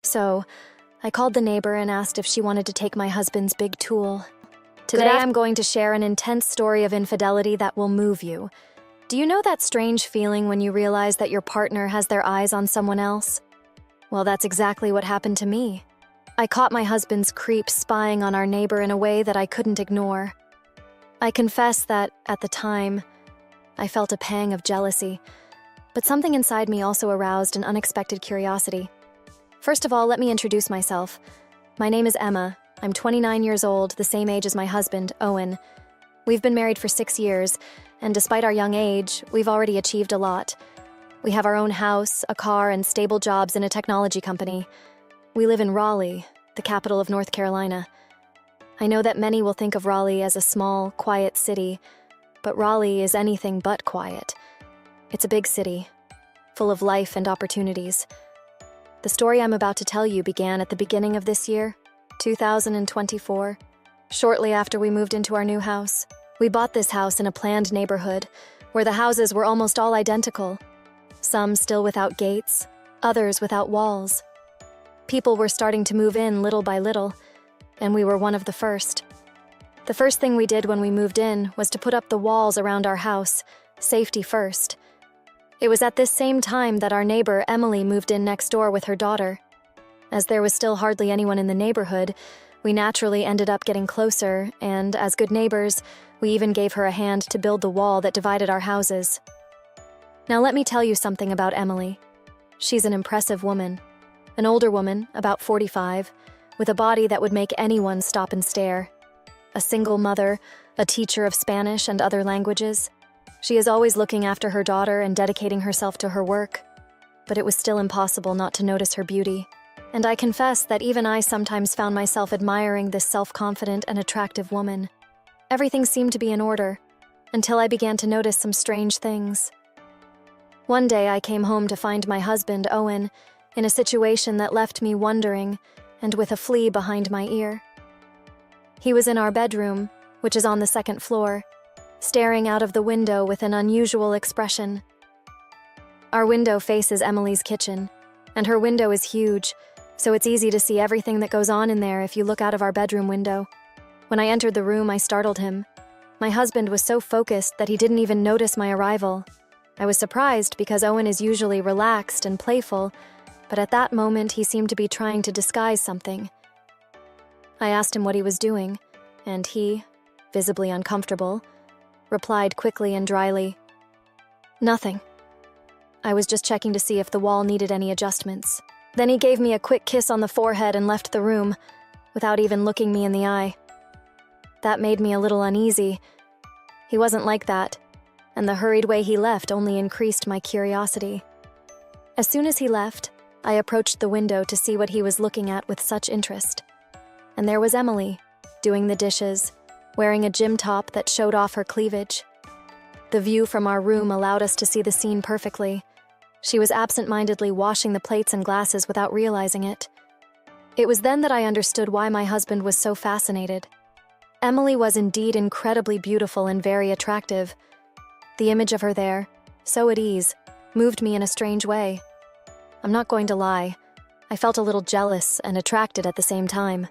So, I called the neighbor and asked if she wanted to take my husband's big tool. Today I'm going to share an intense story of infidelity that will move you. Do you know that strange feeling when you realize that your partner has their eyes on someone else? Well, that's exactly what happened to me. I caught my husband's creep spying on our neighbor in a way that I couldn't ignore. I confess that, at the time, I felt a pang of jealousy, but something inside me also aroused an unexpected curiosity. First of all, let me introduce myself. My name is Emma. I'm 29 years old, the same age as my husband, Owen. We've been married for 6 years, and despite our young age, we've already achieved a lot. We have our own house, a car, and stable jobs in a technology company. We live in Raleigh, the capital of North Carolina. I know that many will think of Raleigh as a small, quiet city, but Raleigh is anything but quiet. It's a big city, full of life and opportunities. The story I'm about to tell you began at the beginning of this year, 2024, shortly after we moved into our new house. We bought this house in a planned neighborhood, where the houses were almost all identical, some still without gates, others without walls. People were starting to move in little by little, and we were one of the first. The first thing we did when we moved in was to put up the walls around our house, safety first. It was at this same time that our neighbor, Emily, moved in next door with her daughter. As there was still hardly anyone in the neighborhood, we naturally ended up getting closer, and as good neighbors, we even gave her a hand to build the wall that divided our houses. Now let me tell you something about Emily. She's an impressive woman. An older woman, about 45, with a body that would make anyone stop and stare. A single mother, a teacher of Spanish and other languages. She is always looking after her daughter and dedicating herself to her work, but it was still impossible not to notice her beauty. And I confess that even I sometimes found myself admiring this self-confident and attractive woman. Everything seemed to be in order, until I began to notice some strange things. One day I came home to find my husband, Owen, in a situation that left me wondering and with a flea behind my ear. He was in our bedroom, which is on the second floor, staring out of the window with an unusual expression. Our window faces Emily's kitchen, and her window is huge, so it's easy to see everything that goes on in there if you look out of our bedroom window. When I entered the room, I startled him. My husband was so focused that he didn't even notice my arrival. I was surprised because Owen is usually relaxed and playful, but at that moment he seemed to be trying to disguise something. I asked him what he was doing, and he, visibly uncomfortable, replied quickly and dryly, "Nothing. I was just checking to see if the wall needed any adjustments." Then he gave me a quick kiss on the forehead and left the room, without even looking me in the eye. That made me a little uneasy. He wasn't like that, and the hurried way he left only increased my curiosity. As soon as he left, I approached the window to see what he was looking at with such interest. And there was Emily, doing the dishes, wearing a gym top that showed off her cleavage. The view from our room allowed us to see the scene perfectly. She was absent-mindedly washing the plates and glasses without realizing it. It was then that I understood why my husband was so fascinated. Emily was indeed incredibly beautiful and very attractive. The image of her there, so at ease, moved me in a strange way. I'm not going to lie, I felt a little jealous and attracted at the same time.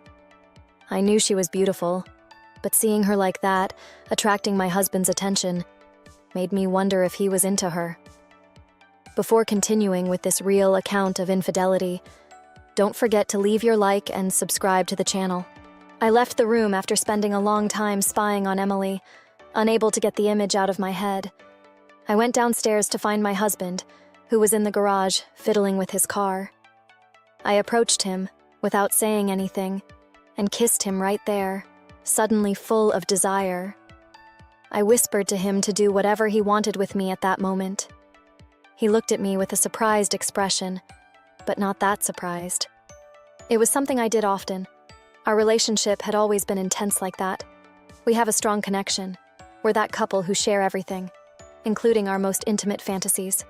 I knew she was beautiful, but seeing her like that, attracting my husband's attention, made me wonder if he was into her. Before continuing with this real account of infidelity, don't forget to leave your like and subscribe to the channel. I left the room after spending a long time spying on Emily, unable to get the image out of my head. I went downstairs to find my husband, who was in the garage, fiddling with his car. I approached him, without saying anything, and kissed him right there, suddenly full of desire. I whispered to him to do whatever he wanted with me at that moment. He looked at me with a surprised expression, but not that surprised. It was something I did often. Our relationship had always been intense like that. We have a strong connection. We're that couple who share everything, including our most intimate fantasies.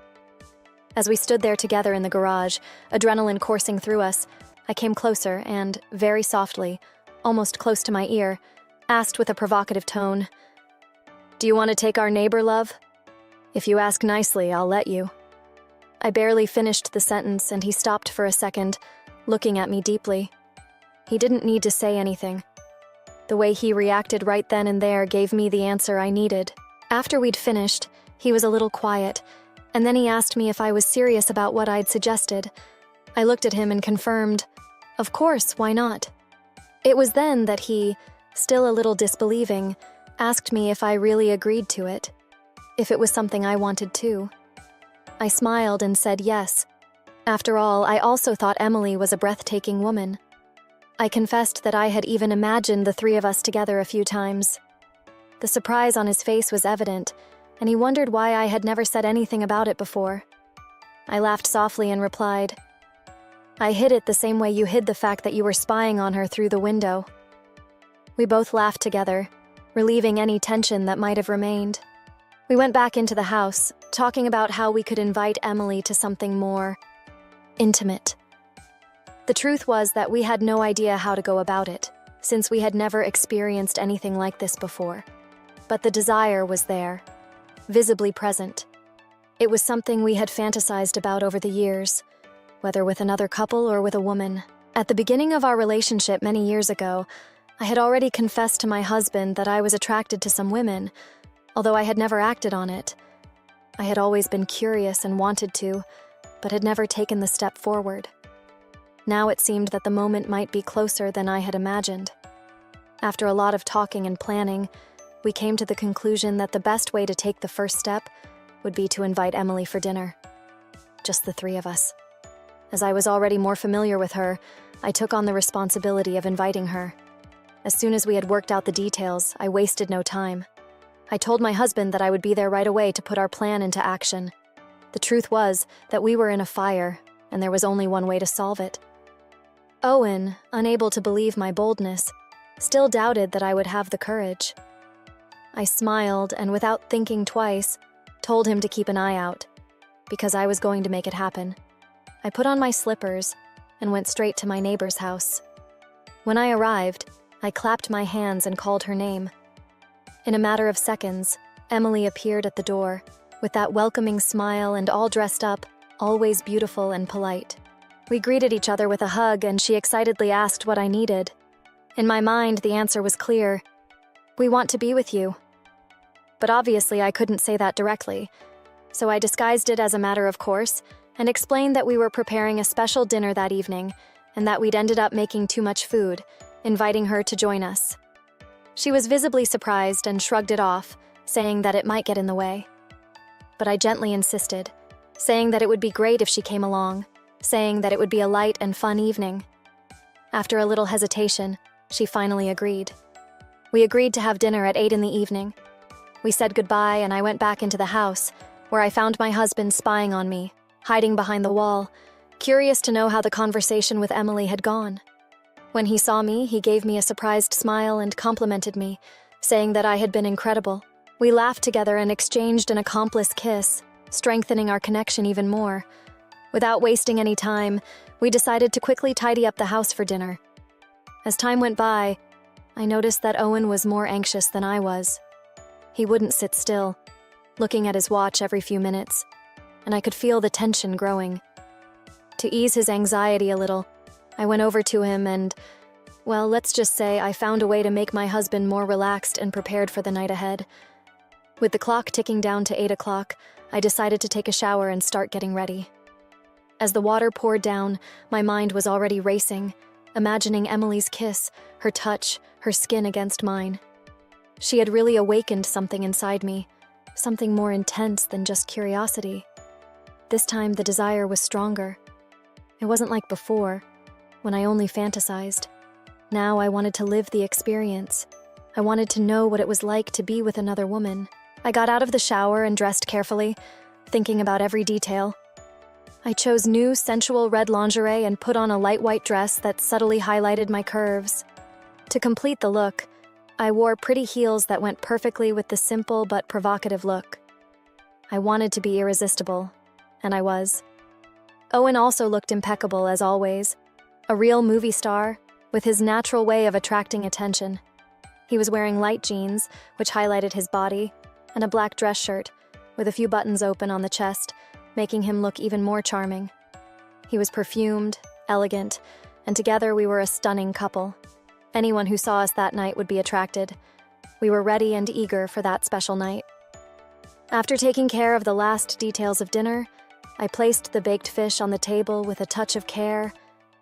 As we stood there together in the garage, adrenaline coursing through us, I came closer and, very softly, almost close to my ear, asked with a provocative tone, "Do you want to take our neighbor, love? If you ask nicely, I'll let you." I barely finished the sentence and he stopped for a second, looking at me deeply. He didn't need to say anything. The way he reacted right then and there gave me the answer I needed. After we'd finished, he was a little quiet, and then he asked me if I was serious about what I'd suggested. I looked at him and confirmed, "Of course, why not?" It was then that he, still a little disbelieving, asked me if I really agreed to it, if it was something I wanted too. I smiled and said yes. After all, I also thought Emily was a breathtaking woman. I confessed that I had even imagined the three of us together a few times. The surprise on his face was evident, and he wondered why I had never said anything about it before. I laughed softly and replied, "I hid it the same way you hid the fact that you were spying on her through the window." We both laughed together, relieving any tension that might have remained. We went back into the house, talking about how we could invite Emily to something more intimate. The truth was that we had no idea how to go about it, since we had never experienced anything like this before. But the desire was there, visibly present. It was something we had fantasized about over the years, whether with another couple or with a woman. At the beginning of our relationship many years ago, I had already confessed to my husband that I was attracted to some women, although I had never acted on it. I had always been curious and wanted to, but had never taken the step forward. Now it seemed that the moment might be closer than I had imagined. After a lot of talking and planning, we came to the conclusion that the best way to take the first step would be to invite Emily for dinner. Just the three of us. As I was already more familiar with her, I took on the responsibility of inviting her. As soon as we had worked out the details, I wasted no time. I told my husband that I would be there right away to put our plan into action. The truth was that we were in a fire, and there was only one way to solve it. Owen, unable to believe my boldness, still doubted that I would have the courage. I smiled and, without thinking twice, told him to keep an eye out, because I was going to make it happen. I put on my slippers and went straight to my neighbor's house. When I arrived, I clapped my hands and called her name. In a matter of seconds, Emily appeared at the door, with that welcoming smile and all dressed up, always beautiful and polite. We greeted each other with a hug, and she excitedly asked what I needed. In my mind, the answer was clear: "We want to be with you." But obviously I couldn't say that directly, so I disguised it as a matter of course and explained that we were preparing a special dinner that evening and that we'd ended up making too much food, inviting her to join us. She was visibly surprised and shrugged it off, saying that it might get in the way. But I gently insisted, saying that it would be great if she came along, saying that it would be a light and fun evening. After a little hesitation, she finally agreed. We agreed to have dinner at 8 in the evening. We said goodbye, and I went back into the house, where I found my husband spying on me, hiding behind the wall, curious to know how the conversation with Emily had gone. When he saw me, he gave me a surprised smile and complimented me, saying that I had been incredible. We laughed together and exchanged an accomplice kiss, strengthening our connection even more. Without wasting any time, we decided to quickly tidy up the house for dinner. As time went by, I noticed that Owen was more anxious than I was. He wouldn't sit still, looking at his watch every few minutes, and I could feel the tension growing. To ease his anxiety a little, I went over to him and, well, let's just say I found a way to make my husband more relaxed and prepared for the night ahead. With the clock ticking down to 8 o'clock, I decided to take a shower and start getting ready. As the water poured down, my mind was already racing, imagining Emily's kiss, her touch, her skin against mine. She had really awakened something inside me, something more intense than just curiosity. This time the desire was stronger. It wasn't like before, when I only fantasized. Now I wanted to live the experience. I wanted to know what it was like to be with another woman. I got out of the shower and dressed carefully, thinking about every detail. I chose new, sensual red lingerie and put on a light white dress that subtly highlighted my curves. To complete the look, I wore pretty heels that went perfectly with the simple but provocative look. I wanted to be irresistible, and I was. Owen also looked impeccable as always, a real movie star, with his natural way of attracting attention. He was wearing light jeans, which highlighted his body, and a black dress shirt, with a few buttons open on the chest, making him look even more charming. He was perfumed, elegant, and together we were a stunning couple. Anyone who saw us that night would be attracted. We were ready and eager for that special night. After taking care of the last details of dinner, I placed the baked fish on the table with a touch of care,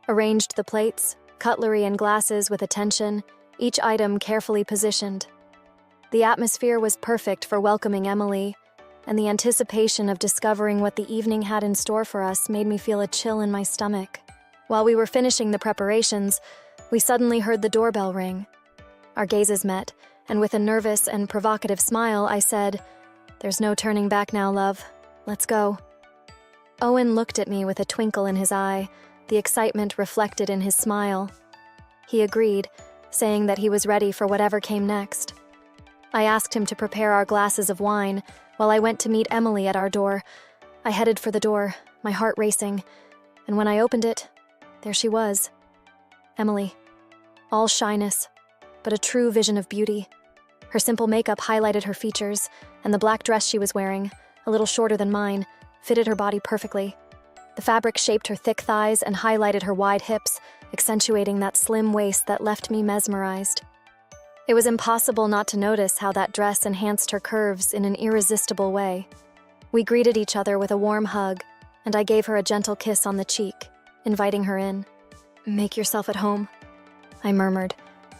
arranged the plates, cutlery, and glasses with attention, each item carefully positioned. The atmosphere was perfect for welcoming Emily, and the anticipation of discovering what the evening had in store for us made me feel a chill in my stomach. While we were finishing the preparations, we suddenly heard the doorbell ring. Our gazes met, and with a nervous and provocative smile, I said, "There's no turning back now, love. Let's go." Owen looked at me with a twinkle in his eye, the excitement reflected in his smile. He agreed, saying that he was ready for whatever came next. I asked him to prepare our glasses of wine while I went to meet Emily at our door. I headed for the door, my heart racing, and when I opened it, there she was. Emily. All shyness, but a true vision of beauty. Her simple makeup highlighted her features, and the black dress she was wearing, a little shorter than mine, fitted her body perfectly. The fabric shaped her thick thighs and highlighted her wide hips, accentuating that slim waist that left me mesmerized. It was impossible not to notice how that dress enhanced her curves in an irresistible way. We greeted each other with a warm hug, and I gave her a gentle kiss on the cheek, inviting her in. "Make yourself at home," I murmured,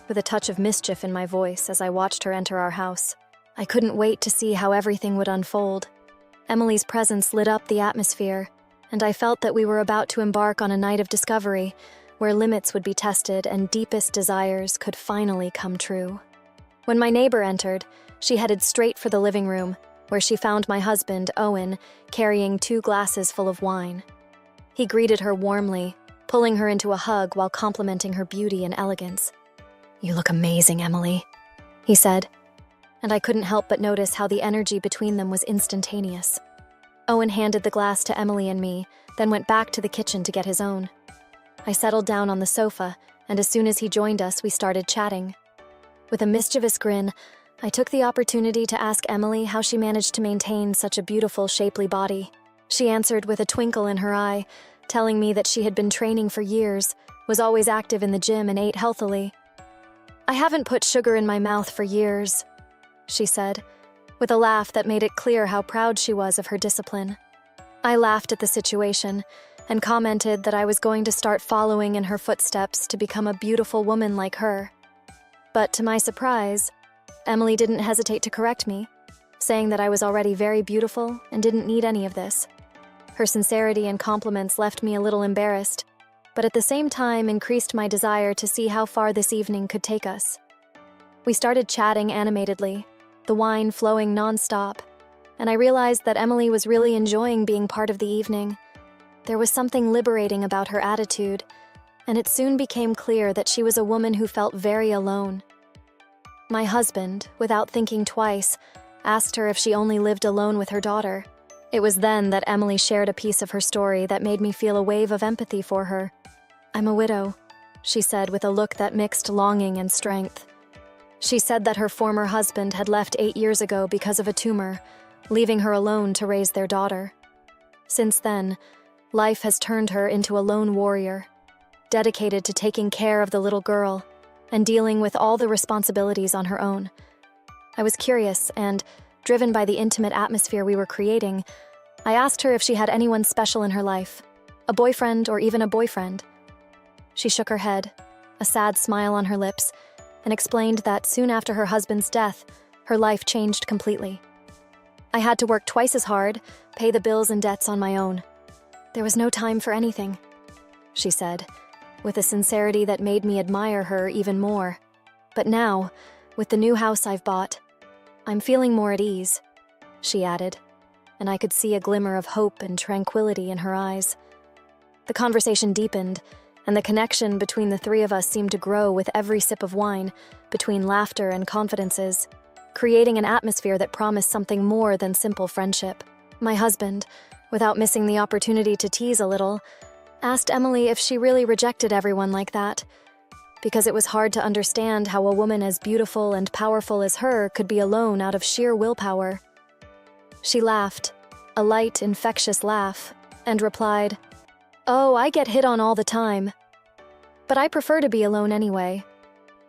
with a touch of mischief in my voice as I watched her enter our house. I couldn't wait to see how everything would unfold. Emily's presence lit up the atmosphere, and I felt that we were about to embark on a night of discovery, where limits would be tested and deepest desires could finally come true. When my neighbor entered, she headed straight for the living room, where she found my husband, Owen, carrying 2 glasses full of wine. He greeted her warmly, pulling her into a hug while complimenting her beauty and elegance. "You look amazing, Emily," he said, and I couldn't help but notice how the energy between them was instantaneous. Owen handed the glass to Emily and me, then went back to the kitchen to get his own. I settled down on the sofa, and as soon as he joined us, we started chatting. With a mischievous grin, I took the opportunity to ask Emily how she managed to maintain such a beautiful, shapely body. She answered with a twinkle in her eye, telling me that she had been training for years, was always active in the gym, and ate healthily. "I haven't put sugar in my mouth for years," she said, with a laugh that made it clear how proud she was of her discipline. I laughed at the situation and commented that I was going to start following in her footsteps to become a beautiful woman like her. But to my surprise, Emily didn't hesitate to correct me, saying that I was already very beautiful and didn't need any of this. Her sincerity and compliments left me a little embarrassed, but at the same time increased my desire to see how far this evening could take us. We started chatting animatedly, the wine flowing nonstop, and I realized that Emily was really enjoying being part of the evening. There was something liberating about her attitude, and it soon became clear that she was a woman who felt very alone. My husband, without thinking twice, asked her if she only lived alone with her daughter. It was then that Emily shared a piece of her story that made me feel a wave of empathy for her. "I'm a widow," she said with a look that mixed longing and strength. She said that her former husband had left 8 years ago because of a tumor, leaving her alone to raise their daughter. Since then, life has turned her into a lone warrior, dedicated to taking care of the little girl and dealing with all the responsibilities on her own. I was curious and, driven by the intimate atmosphere we were creating, I asked her if she had anyone special in her life, a boyfriend or even a boyfriend. She shook her head, a sad smile on her lips, and explained that soon after her husband's death, her life changed completely. "I had to work twice as hard, pay the bills and debts on my own. There was no time for anything," she said, with a sincerity that made me admire her even more. "But now, with the new house I've bought, I'm feeling more at ease," she added, and I could see a glimmer of hope and tranquility in her eyes. The conversation deepened, and the connection between the 3 of us seemed to grow with every sip of wine, between laughter and confidences, creating an atmosphere that promised something more than simple friendship. My husband, without missing the opportunity to tease a little, asked Emily if she really rejected everyone like that, because it was hard to understand how a woman as beautiful and powerful as her could be alone out of sheer willpower. She laughed, a light, infectious laugh, and replied, Oh, I get hit on all the time. But I prefer to be alone anyway.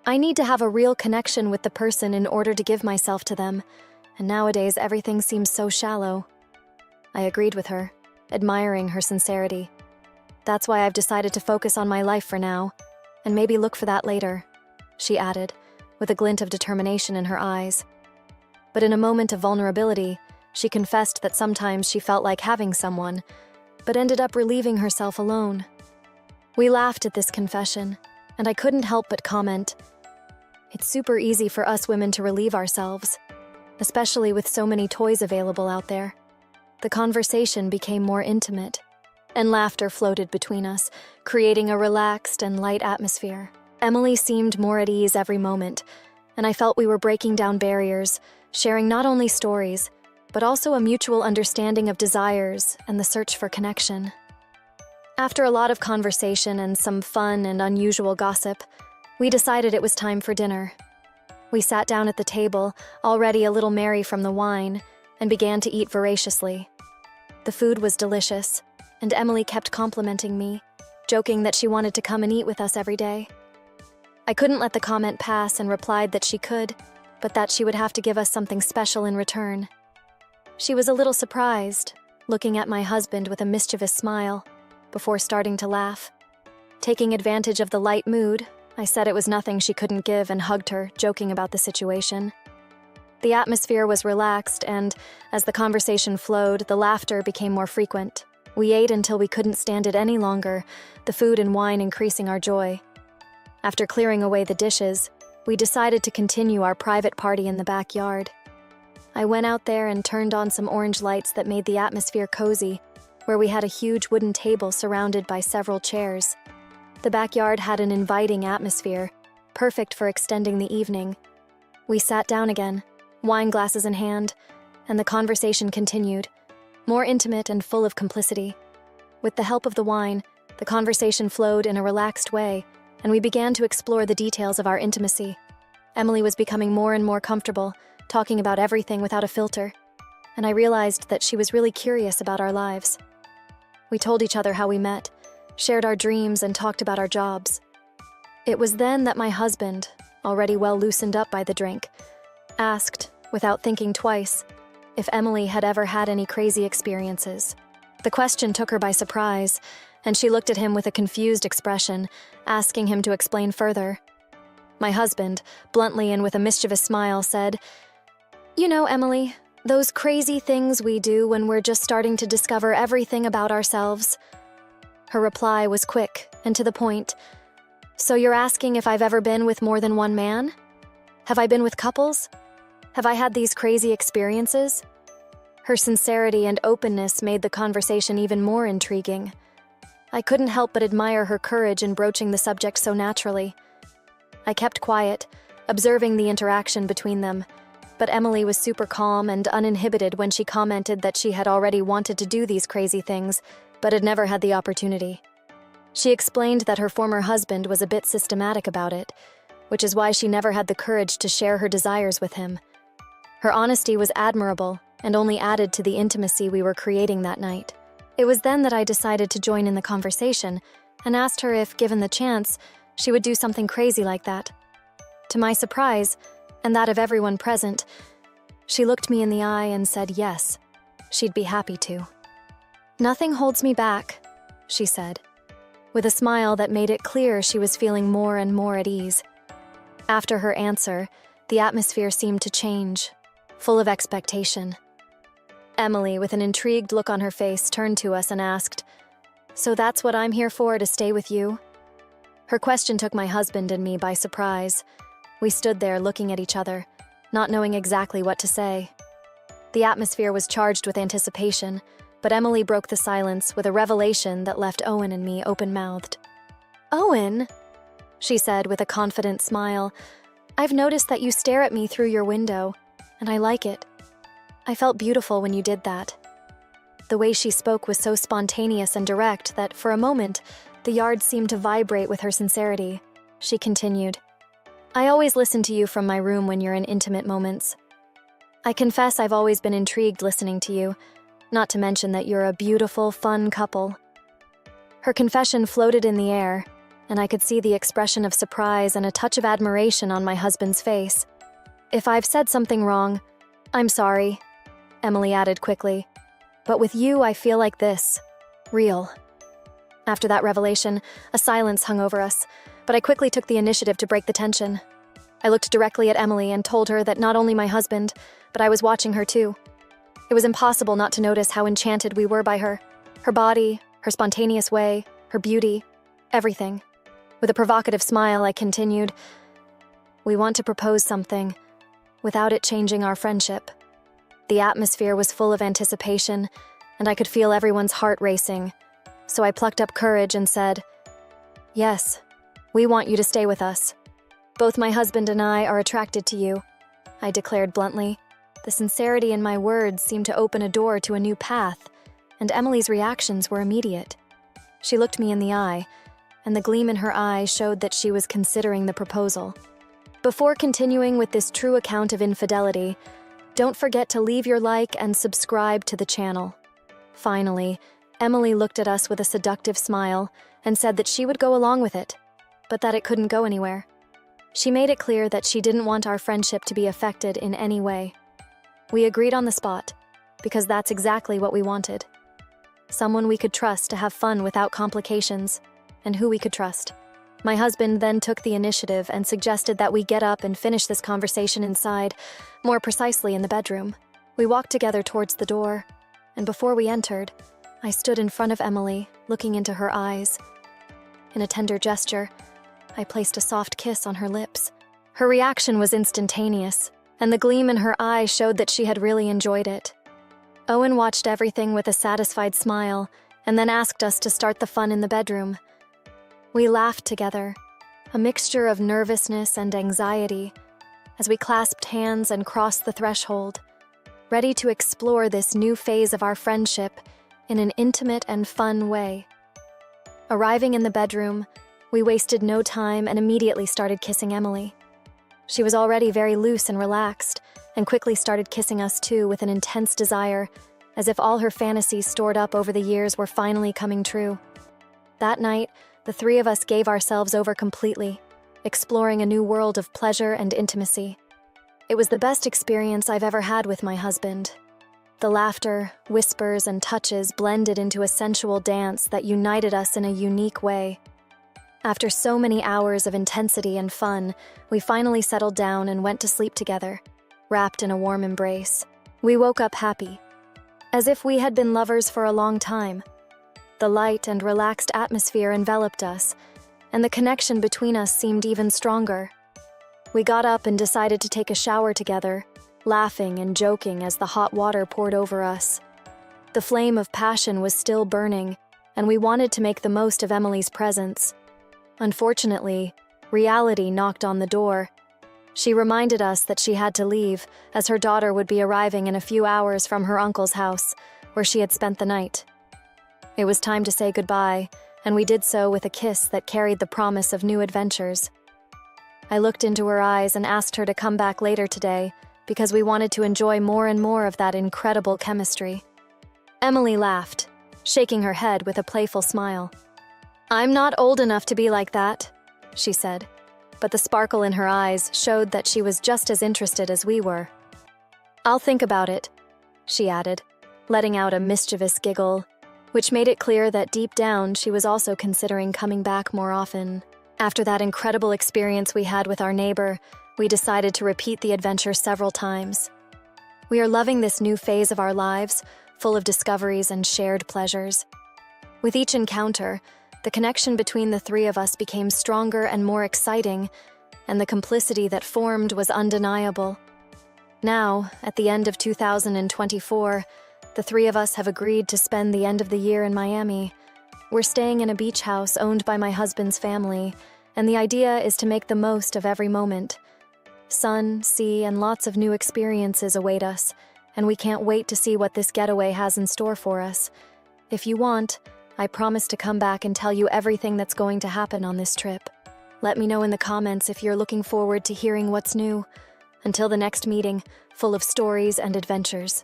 I need to have a real connection with the person in order to give myself to them, and nowadays everything seems so shallow. I agreed with her, admiring her sincerity. That's why I've decided to focus on my life for now, and maybe look for that later, she added, with a glint of determination in her eyes. But in a moment of vulnerability, she confessed that sometimes she felt like having someone, but ended up relieving herself alone. We laughed at this confession, and I couldn't help but comment, "It's super easy for us women to relieve ourselves, especially with so many toys available out there." The conversation became more intimate, and laughter floated between us, creating a relaxed and light atmosphere. Emily seemed more at ease every moment, and I felt we were breaking down barriers, sharing not only stories, but also a mutual understanding of desires and the search for connection. After a lot of conversation and some fun and unusual gossip, we decided it was time for dinner. We sat down at the table, already a little merry from the wine, and began to eat voraciously. The food was delicious, and Emily kept complimenting me, joking that she wanted to come and eat with us every day. I couldn't let the comment pass and replied that she could, but that she would have to give us something special in return. She was a little surprised, looking at my husband with a mischievous smile, before starting to laugh. Taking advantage of the light mood, I said it was nothing she couldn't give and hugged her, joking about the situation. The atmosphere was relaxed, and as the conversation flowed, the laughter became more frequent. We ate until we couldn't stand it any longer, the food and wine increasing our joy. After clearing away the dishes, we decided to continue our private party in the backyard. I went out there and turned on some orange lights that made the atmosphere cozy, where we had a huge wooden table surrounded by several chairs. The backyard had an inviting atmosphere, perfect for extending the evening. We sat down again, wine glasses in hand, and the conversation continued, more intimate and full of complicity. With the help of the wine, the conversation flowed in a relaxed way, and we began to explore the details of our intimacy. Emily was becoming more and more comfortable, talking about everything without a filter, and I realized that she was really curious about our lives. We told each other how we met, shared our dreams, and talked about our jobs. It was then that my husband, already well loosened up by the drink, asked, without thinking twice, if Emily had ever had any crazy experiences. The question took her by surprise, and she looked at him with a confused expression, asking him to explain further. My husband, bluntly and with a mischievous smile, said, "You know, Emily, those crazy things we do when we're just starting to discover everything about ourselves." Her reply was quick and to the point. "So you're asking if I've ever been with more than one man? Have I been with couples? Have I had these crazy experiences?" Her sincerity and openness made the conversation even more intriguing. I couldn't help but admire her courage in broaching the subject so naturally. I kept quiet, observing the interaction between them, but Emily was super calm and uninhibited when she commented that she had already wanted to do these crazy things, but had never had the opportunity. She explained that her former husband was a bit systematic about it, which is why she never had the courage to share her desires with him. Her honesty was admirable and only added to the intimacy we were creating that night. It was then that I decided to join in the conversation and asked her if, given the chance, she would do something crazy like that. To my surprise, and that of everyone present, she looked me in the eye and said yes, she'd be happy to. "Nothing holds me back," she said, with a smile that made it clear she was feeling more and more at ease. After her answer, the atmosphere seemed to change, full of expectation. Emily, with an intrigued look on her face, turned to us and asked, "So that's what I'm here for, to stay with you?" Her question took my husband and me by surprise. We stood there looking at each other, not knowing exactly what to say. The atmosphere was charged with anticipation, but Emily broke the silence with a revelation that left Owen and me open-mouthed. "Owen," she said with a confident smile, "I've noticed that you stare at me through your window, and I like it. I felt beautiful when you did that." The way she spoke was so spontaneous and direct that, for a moment, the yard seemed to vibrate with her sincerity. She continued, "I always listen to you from my room when you're in intimate moments. I confess I've always been intrigued listening to you, not to mention that you're a beautiful, fun couple." Her confession floated in the air, and I could see the expression of surprise and a touch of admiration on my husband's face. "If I've said something wrong, I'm sorry," Emily added quickly. "But with you, I feel like this. Real." After that revelation, a silence hung over us, but I quickly took the initiative to break the tension. I looked directly at Emily and told her that not only my husband, but I was watching her too. It was impossible not to notice how enchanted we were by her. Her body, her spontaneous way, her beauty, everything. With a provocative smile, I continued, "We want to propose something, without it changing our friendship." The atmosphere was full of anticipation, and I could feel everyone's heart racing. So I plucked up courage and said, "Yes, we want you to stay with us. Both my husband and I are attracted to you," I declared bluntly. The sincerity in my words seemed to open a door to a new path, and Emily's reactions were immediate. She looked me in the eye, and the gleam in her eye showed that she was considering the proposal. Before continuing with this true account of infidelity, don't forget to leave your like and subscribe to the channel. Finally, Emily looked at us with a seductive smile and said that she would go along with it, but that it couldn't go anywhere. She made it clear that she didn't want our friendship to be affected in any way. We agreed on the spot, because that's exactly what we wanted. Someone we could trust to have fun without complications, and who we could trust. My husband then took the initiative and suggested that we get up and finish this conversation inside, more precisely in the bedroom. We walked together towards the door, and before we entered, I stood in front of Emily, looking into her eyes. In a tender gesture, I placed a soft kiss on her lips. Her reaction was instantaneous, and the gleam in her eye showed that she had really enjoyed it. Owen watched everything with a satisfied smile, and then asked us to start the fun in the bedroom. We laughed together, a mixture of nervousness and anxiety, as we clasped hands and crossed the threshold, ready to explore this new phase of our friendship in an intimate and fun way. Arriving in the bedroom, we wasted no time and immediately started kissing Emily. She was already very loose and relaxed, and quickly started kissing us too with an intense desire, as if all her fantasies stored up over the years were finally coming true. That night, the three of us gave ourselves over completely, exploring a new world of pleasure and intimacy. It was the best experience I've ever had with my husband. The laughter, whispers, and touches blended into a sensual dance that united us in a unique way. After so many hours of intensity and fun, we finally settled down and went to sleep together, wrapped in a warm embrace. We woke up happy, as if we had been lovers for a long time. The light and relaxed atmosphere enveloped us, and the connection between us seemed even stronger. We got up and decided to take a shower together, laughing and joking as the hot water poured over us. The flame of passion was still burning, and we wanted to make the most of Emily's presence. Unfortunately, reality knocked on the door. She reminded us that she had to leave, as her daughter would be arriving in a few hours from her uncle's house, where she had spent the night. It was time to say goodbye, and we did so with a kiss that carried the promise of new adventures. I looked into her eyes and asked her to come back later today, because we wanted to enjoy more and more of that incredible chemistry. Emily laughed, shaking her head with a playful smile. "I'm not old enough to be like that," she said, but the sparkle in her eyes showed that she was just as interested as we were. "I'll think about it," she added, letting out a mischievous giggle, which made it clear that deep down she was also considering coming back more often. After that incredible experience we had with our neighbor, we decided to repeat the adventure several times. We are loving this new phase of our lives, full of discoveries and shared pleasures. With each encounter, the connection between the three of us became stronger and more exciting, and the complicity that formed was undeniable. Now, at the end of 2024, the three of us have agreed to spend the end of the year in Miami. We're staying in a beach house owned by my husband's family, and the idea is to make the most of every moment. Sun, sea, and lots of new experiences await us, and we can't wait to see what this getaway has in store for us. If you want, I promise to come back and tell you everything that's going to happen on this trip. Let me know in the comments if you're looking forward to hearing what's new. Until the next meeting, full of stories and adventures.